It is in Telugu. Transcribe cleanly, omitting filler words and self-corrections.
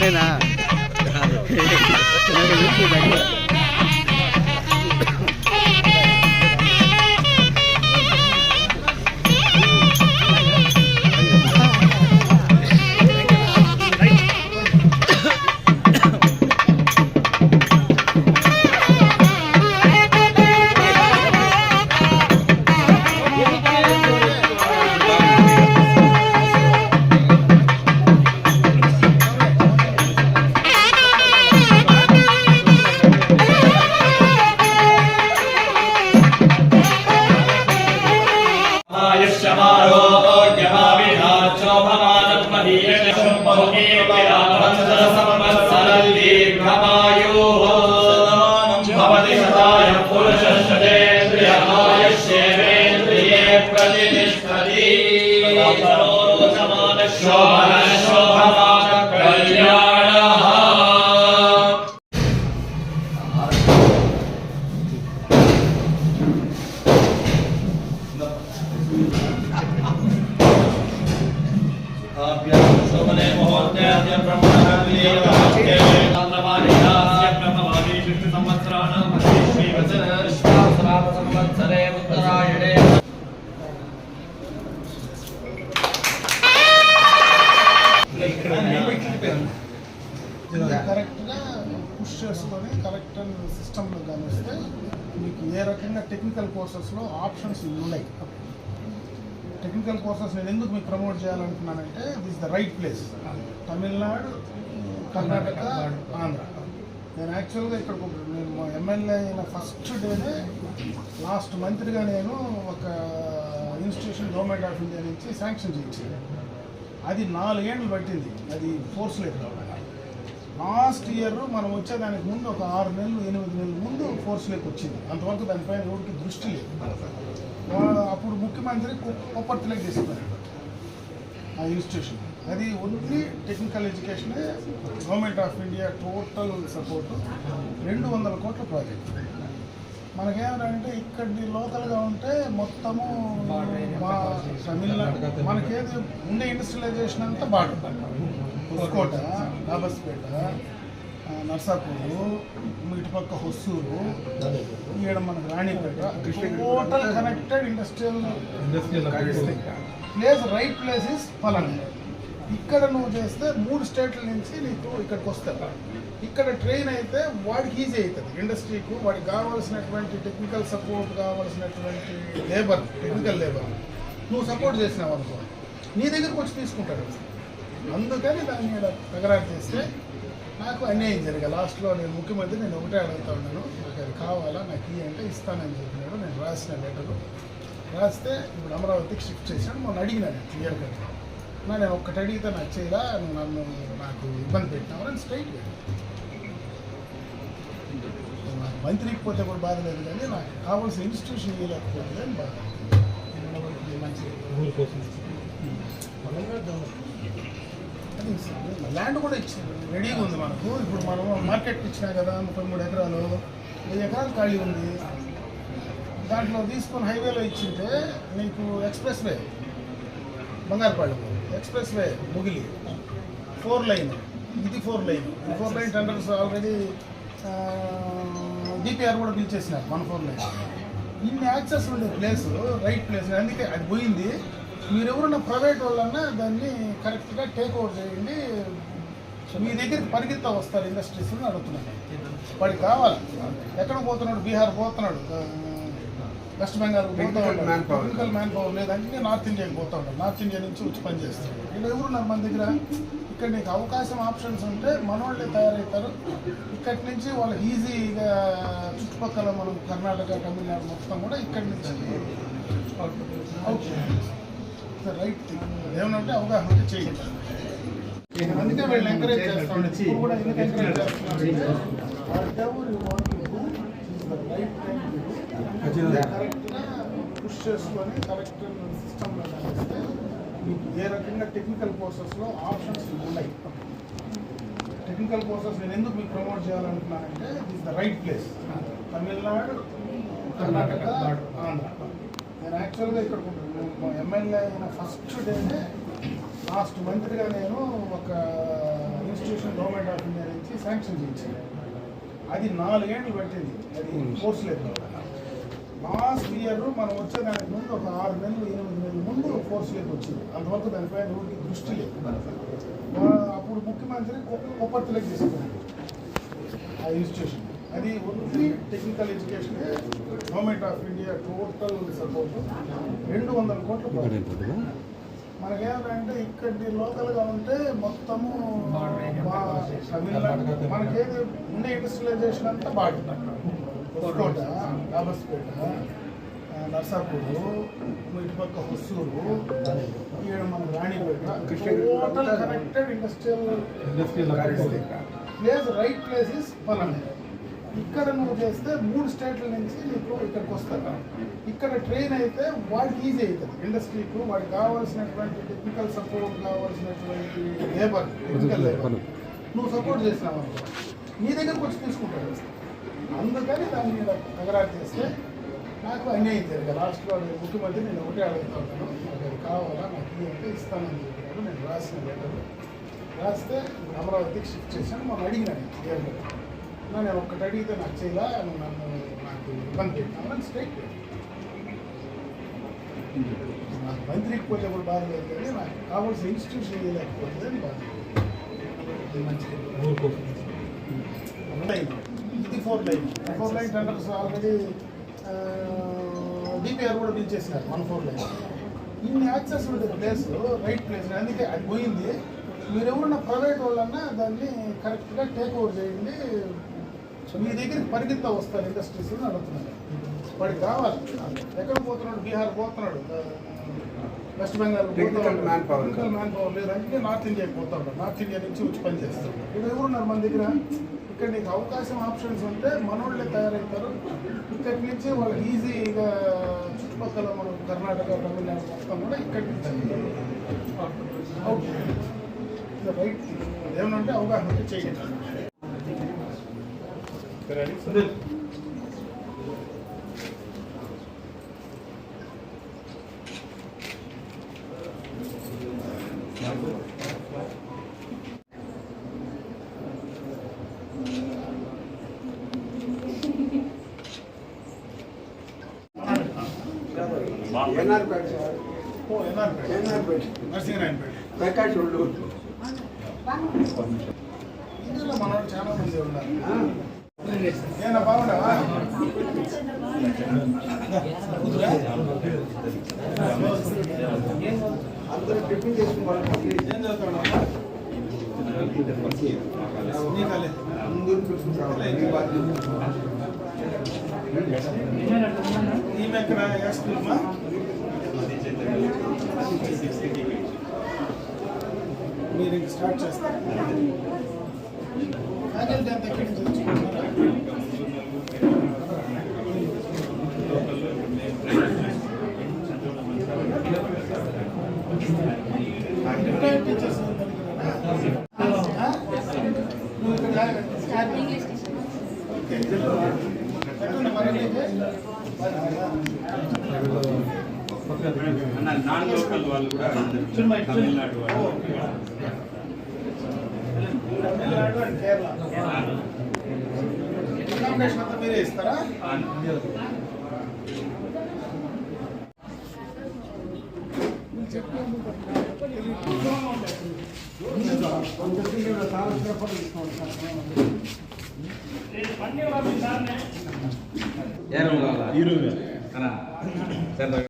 నేనా కరెక్ట్గా పుష్ చేసుకొని కరెక్ట్ సిస్టంలో కానిస్తే మీకు ఏ రకంగా టెక్నికల్ కోర్సెస్లో ఆప్షన్స్ ఉన్నాయి. టెక్నికల్ కోర్సెస్ నేను ఎందుకు మీకు ప్రమోట్ చేయాలనుకున్నానంటే this the right place. Tamil Nadu, Karnataka, Andhra. నేను యాక్చువల్గా ఇక్కడ నేను ఎమ్మెల్యే అయిన ఫస్ట్ డేనే లాస్ట్ మంత్గా నేను ఒక ఇన్స్టిట్యూషన్ గవర్నమెంట్ ఆఫ్ ఇండియా నుంచి శాంక్షన్ చేయించాను. అది 4 ఏళ్ళు పట్టింది, అది ఫోర్స్ లేదు. లాస్ట్ ఇయర్ మనం వచ్చేదానికి ముందు ఒక 6 నెలలు 8 నెలల ముందు ఫోర్స్ లేక వచ్చింది. అంతవరకు దానిపైన ఎవరికి దృష్టి లేదు. అప్పుడు ముఖ్యమంత్రి కొప్పర్తిలోకి తీసుకున్నాడు ఆ ఇన్స్టిట్యూషన్. అది ఓన్లీ టెక్నికల్ ఎడ్యుకేషనే. Government of India total support 200 కోట్ల ప్రాజెక్ట్. మనకేమంటే ఇక్కడి లోకల్గా ఉంటే మొత్తము మా తమిళనాడు మనకేది ఉండే ఇండస్ట్రియలైజేషన్ అంతా బాగా హుస్కోట, దాబస్పేట, నర్సాపూరు, ఇటుపక్క హొస్సూరు, ఈడ మనకు Ranipet, total connected industrial place. Right place is పలానా. ఇక్కడ నువ్వు చేస్తే 3 స్టేట్ల నుంచి నీకు ఇక్కడికి వస్తారు. ఇక్కడ ట్రైన్ అయితే వాడికి ఈజీ అవుతుంది ఇండస్ట్రీకు. వాడికి కావాల్సినటువంటి టెక్నికల్ సపోర్ట్, కావాల్సినటువంటి లేబర్, టెక్నికల్ లేబర్ నువ్వు సపోర్ట్ చేసినావు అనుకో, నీ దగ్గరకు వచ్చి తీసుకుంటాడు. అందుకని దాని మీద తగరారు చేస్తే నాకు అన్యాయం జరిగాయి. లాస్ట్లో నేను ముఖ్యమంత్రి నేను ఒకటే అడుగుతా ఉన్నాను, నాకు అది కావాలా, నాకు ఈ అంటే ఇస్తానని చెప్పినాడు. నేను రాసిన లెటరు రాస్తే ఇప్పుడు అమరావతికి షిఫ్ట్ చేశాను. మొన్న అడిగినాను క్లియర్ కట్. నేను ఒక్కటి అడిగితే నాకు చేయలా, నువ్వు నాకు ఇబ్బంది పెట్టినావు అని స్ట్రైట్. నాకు మంత్రికి పోతే కూడా బాధ లేదు, కానీ నాకు కావాల్సిన ఇన్స్టిట్యూషన్ ఇవ్వలేకపోతే అని బాధ. ల్యాండ్ కూడా ఇచ్చింది, రెడీగా ఉంది మనకు. ఇప్పుడు మనం మార్కెట్కి ఇచ్చినా కదా 33 ఎకరాలు, 5 ఎకరాలు ఖాళీ ఉంది. దాంట్లో తీసుకొని హైవేలో ఇచ్చింటే నీకు express way Bangarupadu, express way Mugili, 4 line, ఇది 4 లైన్. ఈ 4 లైన్ టెండర్స్ ఆల్రెడీ డిపిఆర్ కూడా పిలిచేసినారు. 4 లైన్. ఇన్ని యాక్సెస్ ఉండే ప్లేస్, రైట్ ప్లేస్. అందుకే అది పోయింది. మీరెవరన్నా ప్రైవేట్ వాళ్ళన్నా దాన్ని కరెక్ట్గా టేక్ ఓవర్ చేయండి. మీ దగ్గరికి పరిగెత్తా వస్తారు ఇండస్ట్రీస్ అని అడుగుతున్నాను. వాడికి కావాలి. ఎక్కడ పోతున్నాడు? బీహార్ పోతున్నాడు, వెస్ట్ బెంగాల్ పోతా ఉంటాడు, టెక్నికల్ మ్యాన్ పవర్ లేదంటే నార్త్ ఇండియాకి పోతా ఉంటాడు. నార్త్ ఇండియా నుంచి వచ్చి పనిచేస్తాడు. ఇక్కడ ఎవరున్నారు మన దగ్గర? ఇక్కడ నీకు అవకాశం ఆప్షన్స్ ఉంటే మనోళ్ళే తయారవుతారు. ఇక్కడి నుంచి వాళ్ళకి ఈజీగా చుట్టుపక్కల మనం కర్ణాటక, తమిళనాడు మొత్తం కూడా ఇక్కడి నుంచి రైట్ థింగ్ ఏమనంటే అవగాహన ఉంటే చేయండి. అందుకే వీళ్ళు ఎంకరేజ్ చేస్తాం కూడా. ఎందుకు ఎంకరేజ్ చేస్తున్నాం? కరెక్ట్గా పుష్ చేసుకొని కరెక్ట్ సిస్టంలో కలిస్తే మీకు ఏ రకంగా టెక్నికల్ కోర్సెస్లో ఆప్షన్స్ ఉన్నాయి. టెక్నికల్ కోర్సెస్ నేను ఎందుకు మీకు ప్రమోట్ చేయాలనుకున్నానంటే this the right place. Tamil Nadu, Karnataka, Andhra. నేను యాక్చువల్గా ఇక్కడ ఎమ్మెల్యే అయిన ఫస్ట్ డేనే లాస్ట్ మంత్గా నేను ఒక ఇన్స్టిట్యూషన్ గవర్నమెంట్ ఆఫ్ ఇండియా నుంచి శాంక్షన్ చేయించింది. అది 4 ఏళ్ళు పట్టింది, అది కోర్సు లేదు. లాస్ట్ ఇయర్ మనం వచ్చేదానికి ముందు ఒక 6 నెలలు 8 నెలల ముందు ఫోర్స్లోకి వచ్చింది. అంతవరకు దానిపైన ఊరికి దృష్టి లేదు. అప్పుడు ముఖ్యమంత్రి కొప్పర్తిలోకి తీసుకున్నాడు ఆ ఇన్స్టిట్యూషన్. అది only technical education. Government of India total support 200 కోట్లు. మనకేమంటే ఇక్కడి లోకల్గా ఉంటే మొత్తము తమిళనాడు మనకేది ఉండే ఇండస్ట్రియలైజేషన్ అంతా బాగుంటుంది. కోట, రాబర్స్పేట, నర్సాపూరు, ఇటుపక్క హొస్సూరు, మన Ranipet, total connected industrial place. Right place is పలానా. ఇక్కడ నువ్వు చేస్తే 3 స్టేట్ల నుంచి నీకు ఇక్కడికి వస్తారు. ఇక్కడ ట్రైన్ అయితే వాడికి ఈజీ అవుతుంది ఇండస్ట్రీకు. వాడికి కావాల్సినటువంటి టెక్నికల్ సపోర్ట్, కావాల్సినటువంటి లేబర్, టెక్నికల్ లేబర్ నువ్వు సపోర్ట్ చేసినావు నీ దగ్గరకు వచ్చి తీసుకుంటాడు. అందుకని దాని మీద తగరారు చేస్తే నాకు అన్యాయం జరిగింది. లాస్ట్లో ముఖ్యమంత్రి నేను ఒకటే అడుగుతా ఉంటాను, నాకు అది కావాలా, నాకు ఇది అంటే ఇస్తానని చెప్పినాడు. నేను రాసిన లెటర్ రాస్తే అమరావతికి షిఫ్ట్ చేశాను. మనం అడిగినాను క్లియర్గా, నేను ఒక్కటి అడిగితే నాకు చేయాలా, నన్ను నాకు ఇబ్బంది పెట్టినాను స్ట్రైట్. నాకు మంత్రికి పోతే కూడా బాధ లేదు, కానీ నాకు కావాల్సిన ఇన్స్టిట్యూషన్ చేయలేకపోతే అని బాధ. మంచిది ఇది 4 లైన్ టెండర్స్ ఆల్రెడీ డిపిఆర్ కూడా పిలిచేసినారు. 1 4 లైన్. ఇన్ని యాక్సెస్ ఉండే ప్లేస్, రైట్ ప్లేస్. అందుకే అది పోయింది. మీరు ఎవరన్నా ప్రైవేట్ వాళ్ళన్నా దాన్ని కరెక్ట్గా టేక్ ఓవర్ చేయండి. మీ దగ్గరికి పరిగెత్తా వస్తారు ఇండస్ట్రీస్ అని అడుగుతున్నారు. వాడికి కావాలి. ఎక్కడ పోతున్నాడు? బీహార్ పోతున్నాడు, west Bengal technical man power లేదంటే నార్త్ ఇండియాకి పోతాడు. నార్త్ ఇండియా నుంచి వచ్చి పనిచేస్తాడు. ఇప్పుడు ఎవరున్నారు మన దగ్గర? ఇక్కడ నీకు అవకాశం ఆప్షన్స్ ఉంటే మనోళ్ళే తయారవుతారు. ఇక్కడి నుంచి వాళ్ళకి ఈజీగా చుట్టుపక్కల మనం కర్ణాటక, తమిళనాడు మొత్తం కూడా ఇక్కడి నుంచి అవుట్ రైట్ ఏమనంటే అవగాహన ఉంటే చేయండి. నరసింహరాయనపేట, ప్రకాష్ ఒళ్ళు, ఇందులో మనోళ్ళు చాలా మంది ఉన్నారు. ఏనా బాగుండవా? అందరూ టిఫిన్ చేసుకున్నారు. ఏం చదువుతాడమ్మా? ఈమె ఎక్కడ వేసుకున్నామా? మీరు స్టార్ట్ చేస్తారు. ఫ్యాకల్టీ అంతా ఎక్కడి నుంచి తెచ్చుకుంటున్నారా? రిటైర్డ్ టీచర్స్ నాన్ లోకల్ వాళ్ళు కూడా తమిళనాడు వాళ్ళు, తమిళనాడు అండ్ కేరళ. ఎగ్జామినేషన్ అంతా మీరే ఇస్తారా? ఈ రోజు